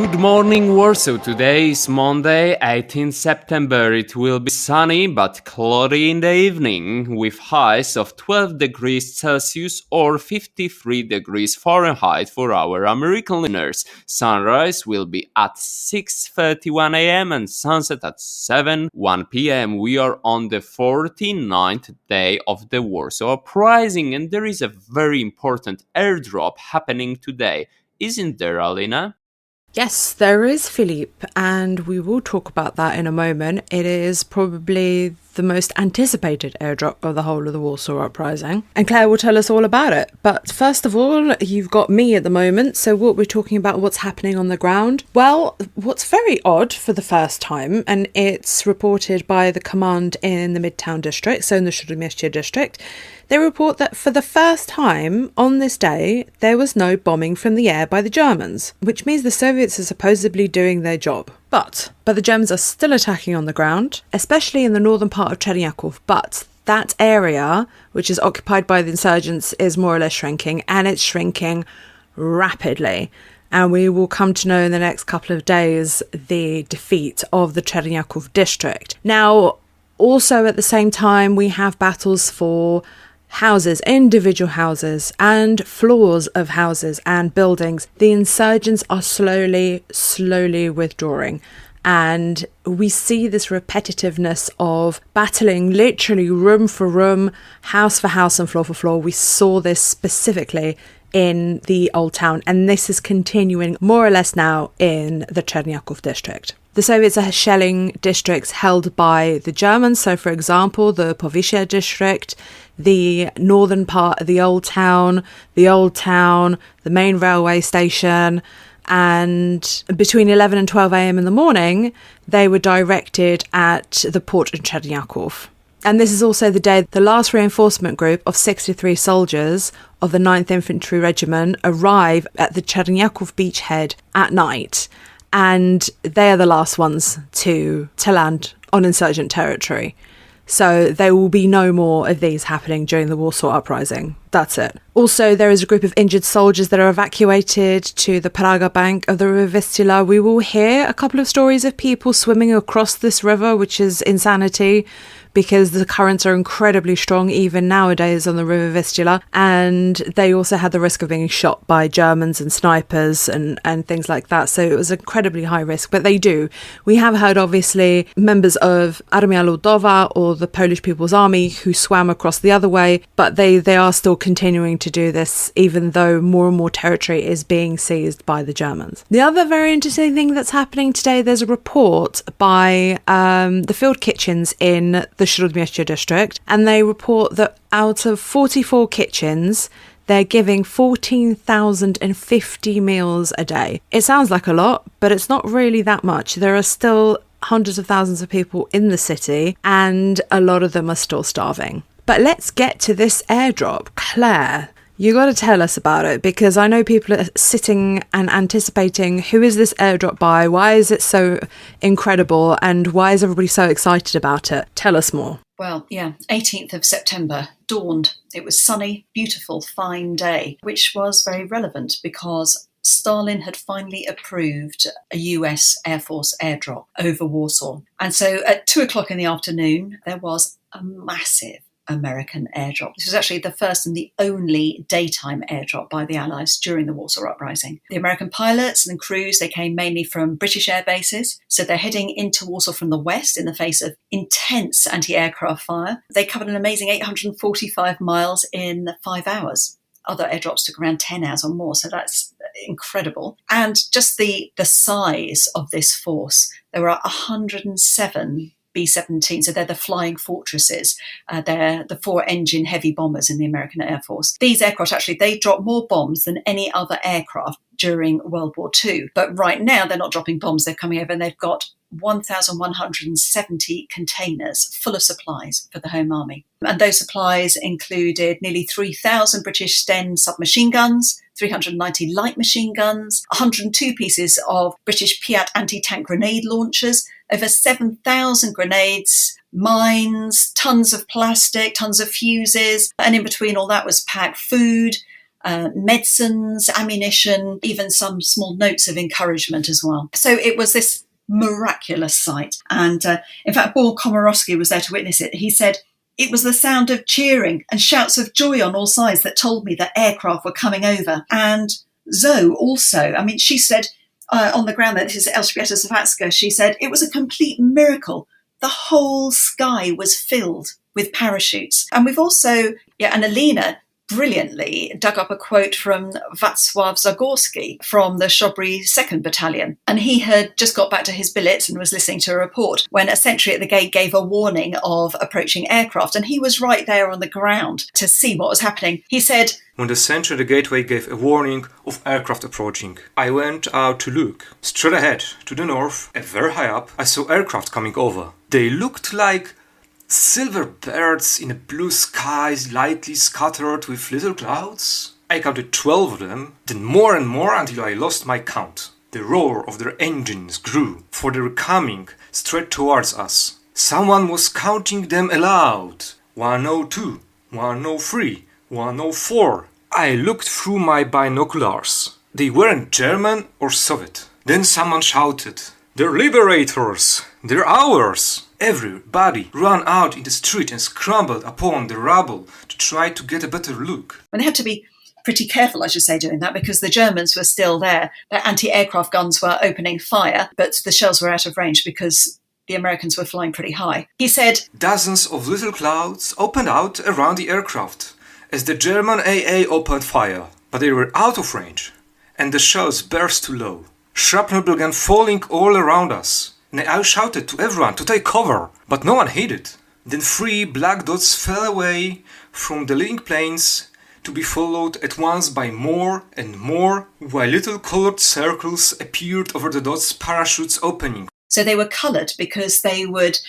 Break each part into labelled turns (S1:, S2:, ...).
S1: Good morning, Warsaw. Today is Monday, 18 September. It will be sunny but cloudy in the evening with highs of 12 degrees Celsius or 53 degrees Fahrenheit for our American listeners. Sunrise will be at 6:31 a.m. and sunset at 7:01 p.m. We are on the 49th day of the Warsaw Uprising, and there is a very important airdrop happening today. Isn't there, Alina?
S2: Yes, there is, Philippe, and we will talk about that in a moment. It is probably the most anticipated airdrop of the whole of the Warsaw Uprising, and Claire will tell us all about it. But first of all, you've got me at the moment, so what we're talking about, what's happening on the ground. Well, what's very odd for the first time, and it's reported by the command in the Midtown district, so in the Śródmieście district, they report that for the first time on this day, there was no bombing from the air by the Germans, which means the Soviets are supposedly doing their job. But the Germans are still attacking on the ground, especially in the northern part of Cherniakov. But that area, which is occupied by the insurgents, is more or less shrinking, and it's shrinking rapidly. And we will come to know in the next couple of days the defeat of the Cherniakov district. Now, also at the same time, we have battles for houses, individual houses and floors of houses and buildings. The insurgents are slowly withdrawing. And we see this repetitiveness of battling literally room for room, house for house and floor for floor. We saw this specifically in the Old Town, and this is continuing more or less now in the Cherniakov district. The Soviets are shelling districts held by the Germans. So, for example, the Powiśle district, the northern part of the Old Town, the main railway station. And between 11 and 12 a.m. in the morning, they were directed at the port in Cherniakov. And this is also the day the last reinforcement group of 63 soldiers of the 9th Infantry Regiment arrive at the Cherniakov beachhead at night. And they are the last ones to land on insurgent territory. So there will be no more of these happening during the Warsaw Uprising. That's it. Also, there is a group of injured soldiers that are evacuated to the Praga bank of the river Vistula. We will hear a couple of stories of people swimming across this river, which is insanity, because the currents are incredibly strong even nowadays on the river Vistula. And they also had the risk of being shot by Germans and snipers and things like that. So it was incredibly high risk, but they do. We have heard, obviously, members of Armia Ludowa or the Polish People's Army who swam across the other way, but they are still continuing to do this, even though more and more territory is being seized by the Germans. The other very interesting thing that's happening today, there's a report by the field kitchens in the Śródmieście district, and they report that out of 44 kitchens, they're giving 14,050 meals a day. It sounds like a lot, but it's not really that much. There are still hundreds of thousands of people in the city, and a lot of them are still starving. But let's get to this airdrop. Claire, you got to tell us about it, because I know people are sitting and anticipating, who is this airdrop by? Why is it so incredible? And why is everybody so excited about it? Tell us more.
S3: Well, 18th of September dawned. It was sunny, beautiful, fine day, which was very relevant because Stalin had finally approved a US Air Force airdrop over Warsaw. And so at 2:00 in the afternoon, there was a massive American airdrop. This was actually the first and the only daytime airdrop by the Allies during the Warsaw Uprising. The American pilots and crews, they came mainly from British air bases. So they're heading into Warsaw from the west in the face of intense anti-aircraft fire. They covered an amazing 845 miles in 5 hours. Other airdrops took around 10 hours or more, so that's incredible. And just the size of this force, there were 107 B-17, so they're the flying fortresses. They're the 4-engine heavy bombers in the American Air Force. These aircraft, actually, they dropped more bombs than any other aircraft during World War II. But right now, they're not dropping bombs. They're coming over and they've got 1,170 containers full of supplies for the Home Army. And those supplies included nearly 3,000 British Sten submachine guns, 390 light machine guns, 102 pieces of British Piat anti-tank grenade launchers, over 7,000 grenades, mines, tons of plastic, tons of fuses. And in between all that was packed food, medicines, ammunition, even some small notes of encouragement as well. So it was this miraculous sight. And in fact, Paul Komorowski was there to witness it. He said, "It was the sound of cheering and shouts of joy on all sides that told me that aircraft were coming over." And Zoe also, I mean, she said on the ground, that this is Elżbieta Zawadzka, she said, "It was a complete miracle. The whole sky was filled with parachutes." And we've also, and Alina brilliantly dug up a quote from Wacław Zagorski from the Shobry 2nd Battalion. And he had just got back to his billet and was listening to a report when a sentry at the gate gave a warning of approaching aircraft. And he was right there on the ground to see what was happening. He said,
S4: "When the sentry at the gateway gave a warning of aircraft approaching, I went out to look. Straight ahead, to the north, and very high up, I saw aircraft coming over. They looked like silver birds in a blue sky, lightly scattered with little clouds. I counted 12 of them, then more and more until I lost my count. The roar of their engines grew, for they were coming straight towards us. Someone was counting them aloud. 102, 103, 104. I looked through my binoculars. They weren't German or Soviet. Then someone shouted, 'They're liberators! They're ours!' Everybody ran out in the street and scrambled upon the rubble to try to get a better look."
S3: And they had to be pretty careful, I should say, doing that, because the Germans were still there. Their anti-aircraft guns were opening fire, but the shells were out of range because the Americans were flying pretty high. He said,
S4: "Dozens of little clouds opened out around the aircraft as the German AA opened fire, but they were out of range, and the shells burst too low. Shrapnel began falling all around us, and I shouted to everyone to take cover, but no one heeded. Then 3 black dots fell away from the leading planes, to be followed at once by more and more, while little colored circles appeared over the dots, parachutes opening."
S3: So they were coloured because they would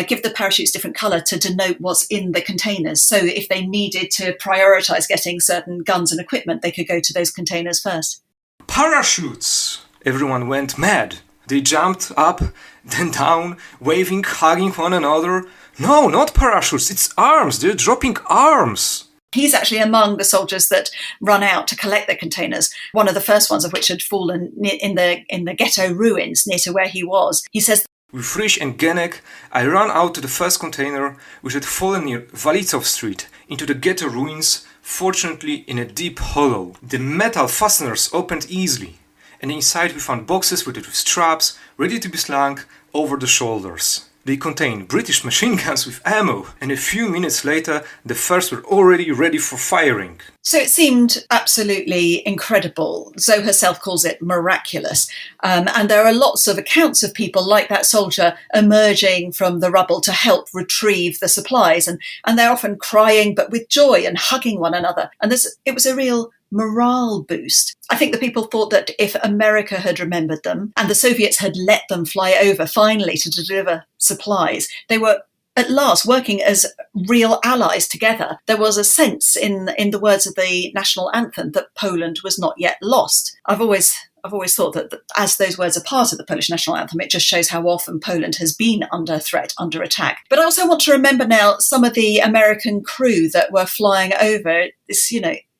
S3: give the parachutes different colour to denote what's in the containers. So if they needed to prioritise getting certain guns and equipment, they could go to those containers first.
S4: "Parachutes!" Everyone went mad. They jumped up, then down, waving, hugging one another. "No, not parachutes, it's arms! They're dropping arms!"
S3: He's actually among the soldiers that run out to collect the containers, one of the first ones of which had fallen in the ghetto ruins near to where he was. He says,
S4: "With Frisch and Genek, I ran out to the first container, which had fallen near Walitsov Street, into the ghetto ruins, fortunately in a deep hollow. The metal fasteners opened easily, and inside we found boxes with straps ready to be slung over the shoulders. They contained British machine guns with ammo, and a few minutes later the first were already ready for firing."
S3: So it seemed absolutely incredible. Zoe herself calls it miraculous. And there are lots of accounts of people like that soldier emerging from the rubble to help retrieve the supplies. And they're often crying, but with joy, and hugging one another. And it was a real morale boost. I think the people thought that if America had remembered them and the Soviets had let them fly over finally to deliver supplies, they were at last working as real allies together. There was a sense in the words of the national anthem that Poland was not yet lost. I've always thought that as those words are part of the Polish national anthem, it just shows how often Poland has been under threat, under attack. But I also want to remember now some of the American crew that were flying over this,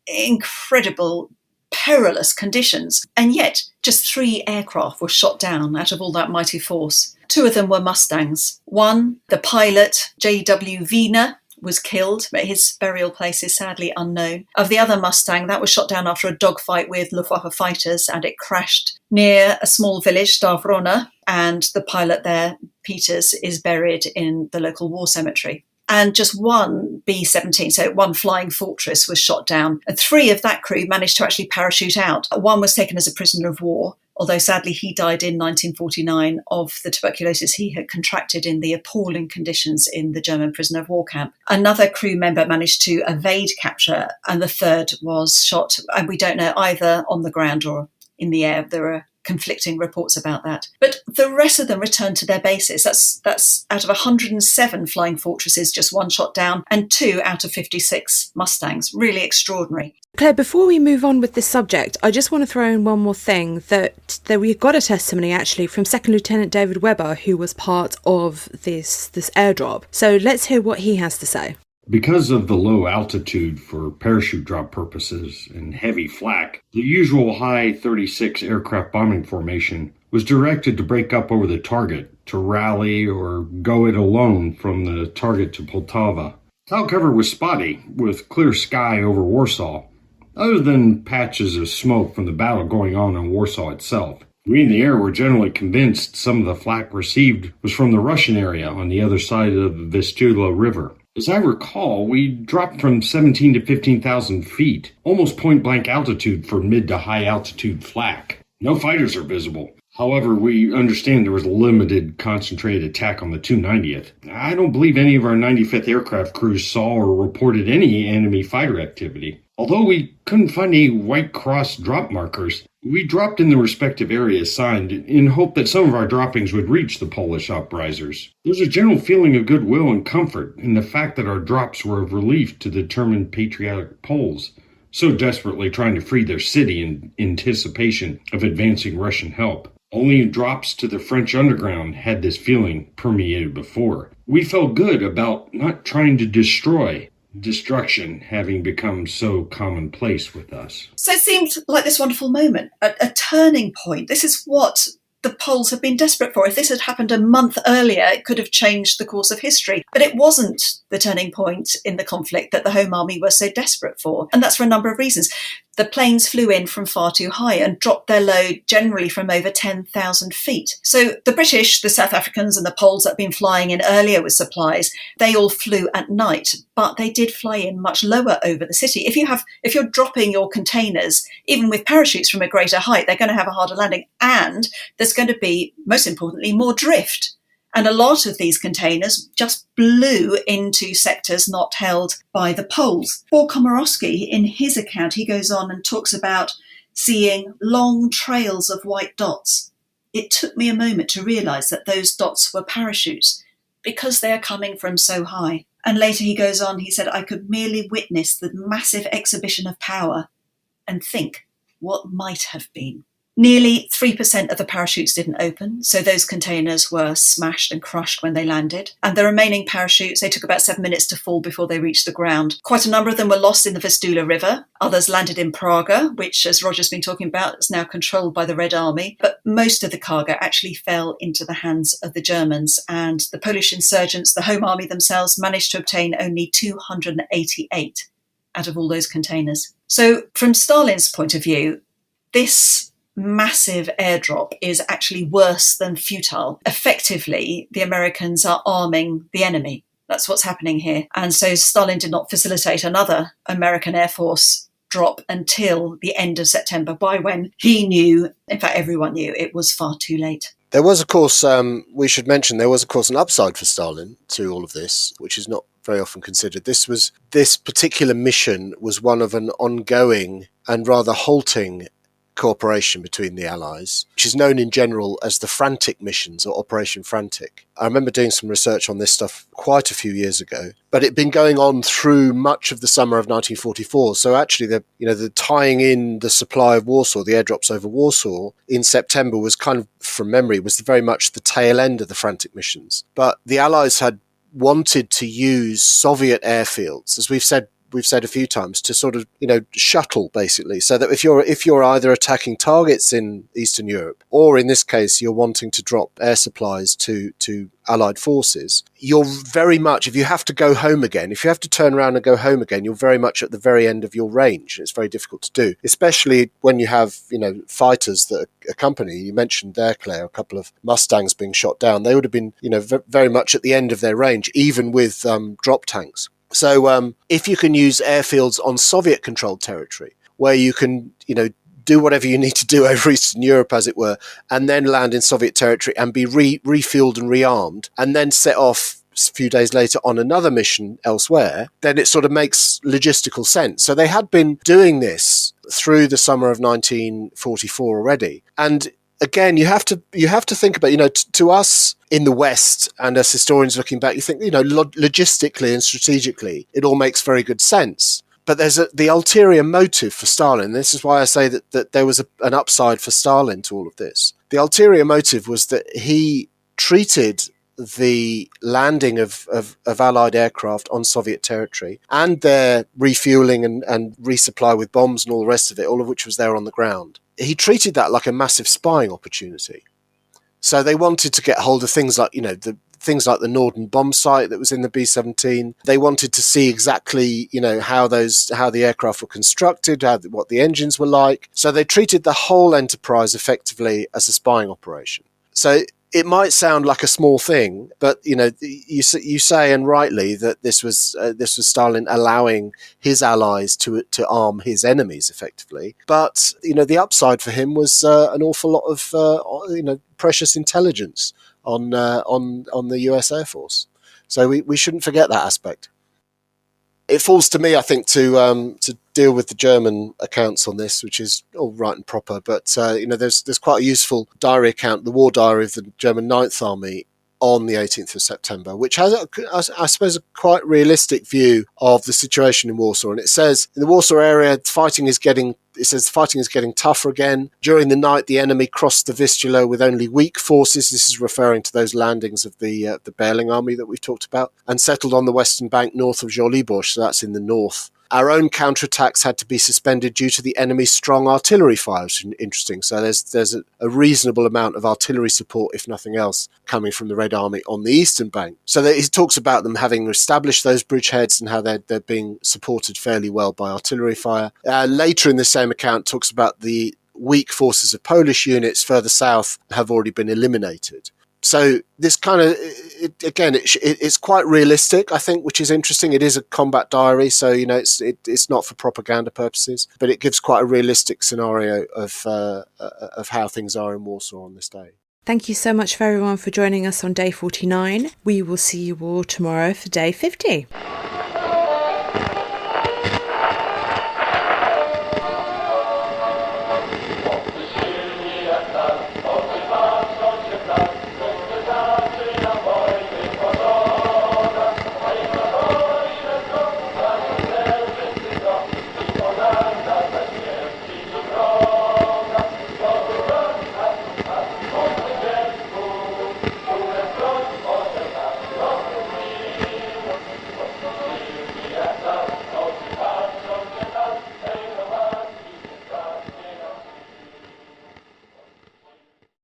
S3: incredible, perilous conditions. And yet just 3 aircraft were shot down out of all that mighty force. 2 of them were Mustangs. One, the pilot, J.W. Wiener, was killed, but his burial place is sadly unknown. Of the other Mustang, that was shot down after a dogfight with Luftwaffe fighters, and it crashed near a small village, Stavrono, and the pilot there, Peters, is buried in the local war cemetery. And just one B-17, so one Flying Fortress, was shot down. And 3 of that crew managed to actually parachute out. One was taken as a prisoner of war, although sadly he died in 1949 of the tuberculosis he had contracted in the appalling conditions in the German prisoner of war camp. Another crew member managed to evade capture, and the 3rd was shot, and we don't know either on the ground or in the air. There are conflicting reports about that. But the rest of them returned to their bases. That's out of 107 Flying Fortresses, just 1 shot down, and 2 out of 56 Mustangs. Really extraordinary.
S2: Claire, before we move on with this subject, I just want to throw in one more thing, that we've got a testimony actually from Second Lieutenant David Webber, who was part of this airdrop. So let's hear what he has to say.
S5: Because of the low altitude for parachute drop purposes and heavy flak, the usual high 36 aircraft bombing formation was directed to break up over the target, to rally or go it alone from the target to Poltava. Cloud cover was spotty, with clear sky over Warsaw, other than patches of smoke from the battle going on in Warsaw itself. We in the air were generally convinced some of the flak received was from the Russian area on the other side of the Vistula River. As I recall, we dropped from 17 to 15,000 feet, almost point-blank altitude for mid to high-altitude flak. No fighters are visible. However, we understand there was a limited concentrated attack on the 290th. I don't believe any of our 95th aircraft crews saw or reported any enemy fighter activity. Although we couldn't find any White Cross drop markers, we dropped in the respective areas assigned in hope that some of our droppings would reach the Polish uprisers. There's a general feeling of goodwill and comfort in the fact that our drops were of relief to the determined patriotic Poles, so desperately trying to free their city in anticipation of advancing Russian help. Only drops to the French underground had this feeling permeated before. We felt good about not trying to destroy, destruction having become so commonplace with us.
S3: So it seemed like this wonderful moment, a turning point. This is what the Poles have been desperate for. If this had happened a month earlier, it could have changed the course of history. But it wasn't the turning point in the conflict that the Home Army were so desperate for. And that's for a number of reasons. The planes flew in from far too high and dropped their load generally from over 10,000 feet. So the British, the South Africans and the Poles that had been flying in earlier with supplies, they all flew at night, but they did fly in much lower over the city. If you're dropping your containers, even with parachutes from a greater height, they're going to have a harder landing, and there's going to be, most importantly, more drift. And a lot of these containers just blew into sectors not held by the Poles. Paul Komorowski, in his account, he goes on and talks about seeing long trails of white dots. It took me a moment to realise that those dots were parachutes because they are coming from so high. And later he goes on, he said, I could merely witness the massive exhibition of power and think what might have been. Nearly 3% of the parachutes didn't open, so those containers were smashed and crushed when they landed. And the remaining parachutes, they took about 7 minutes to fall before they reached the ground. Quite a number of them were lost in the Vistula River. Others landed in Praga, which, as Roger's been talking about, is now controlled by the Red Army. But most of the cargo actually fell into the hands of the Germans, and the Polish insurgents, the Home Army themselves, managed to obtain only 288 out of all those containers. So from Stalin's point of view, this massive airdrop is actually worse than futile. Effectively, the Americans are arming the enemy. That's what's happening here. And so Stalin did not facilitate another American Air Force drop until the end of September, by when he knew, in fact, everyone knew, it was far too late.
S6: There was, of course, we should mention, there was, of course, an upside for Stalin to all of this, which is not very often considered. This particular mission was one of an ongoing and rather halting cooperation between the Allies, which is known in general as the Frantic missions or Operation Frantic. I remember doing some research on this stuff quite a few years ago, but it'd been going on through much of the summer of 1944. So actually, the tying in the supply of Warsaw, the airdrops over Warsaw in September was kind of, from memory, was very much the tail end of the Frantic missions. But the Allies had wanted to use Soviet airfields, as we've said a few times, to sort of, shuttle, basically, so that if you're either attacking targets in Eastern Europe, or in this case, you're wanting to drop air supplies to Allied forces, you're very much, if you have to go home again, if you have to turn around and go home again, you're very much at the very end of your range. It's very difficult to do, especially when you have, fighters that accompany. You mentioned there, Claire, a couple of Mustangs being shot down. They would have been, very much at the end of their range, even with drop tanks. So if you can use airfields on Soviet-controlled territory, where you can, do whatever you need to do over Eastern Europe, as it were, and then land in Soviet territory and be refueled and rearmed, and then set off a few days later on another mission elsewhere, then it sort of makes logistical sense. So they had been doing this through the summer of 1944 already. And again, you have to think about, to us in the West and as historians looking back, you think, logistically and strategically, it all makes very good sense. But there's the ulterior motive for Stalin. This is why I say that there was an upside for Stalin to all of this. The ulterior motive was that he treated the landing of Allied aircraft on Soviet territory and their refueling and resupply with bombs and all the rest of it, all of which was there on the ground. He treated that like a massive spying opportunity. So they wanted to get hold of things like, things like the Norden bomb site that was in the B-17. They wanted to see exactly, how the aircraft were constructed, what the engines were like. So they treated the whole enterprise effectively as a spying operation. So it might sound like a small thing, but you say, and rightly, that this was Stalin allowing his allies to arm his enemies effectively. But the upside for him was an awful lot of precious intelligence on the US Air Force. So we shouldn't forget that aspect. It falls to me, I think, to deal with the German accounts on this, which is all right and proper. But there's quite a useful diary account, the war diary of the German Ninth Army on the 18th of September, which has, I suppose, a quite realistic view of the situation in Warsaw. And it says, in the Warsaw area, fighting is getting tougher again. During the night, the enemy crossed the Vistula with only weak forces. This is referring to those landings of the Berling army that we've talked about, and settled on the western bank north of Żoliborz, so that's in the north. Our own counterattacks had to be suspended due to the enemy's strong artillery fire, which is interesting. So there's a reasonable amount of artillery support, if nothing else, coming from the Red Army on the eastern bank. So he talks about them having established those bridgeheads and how they're being supported fairly well by artillery fire. Later in the same account, talks about the weak forces of Polish units further south have already been eliminated. So this kind of, it's quite realistic, I think, which is interesting. It is a combat diary, so it's not for propaganda purposes, but it gives quite a realistic scenario of how things are in Warsaw on this day.
S2: Thank you so much for everyone for joining us on day 49. We will see you all tomorrow for day 50.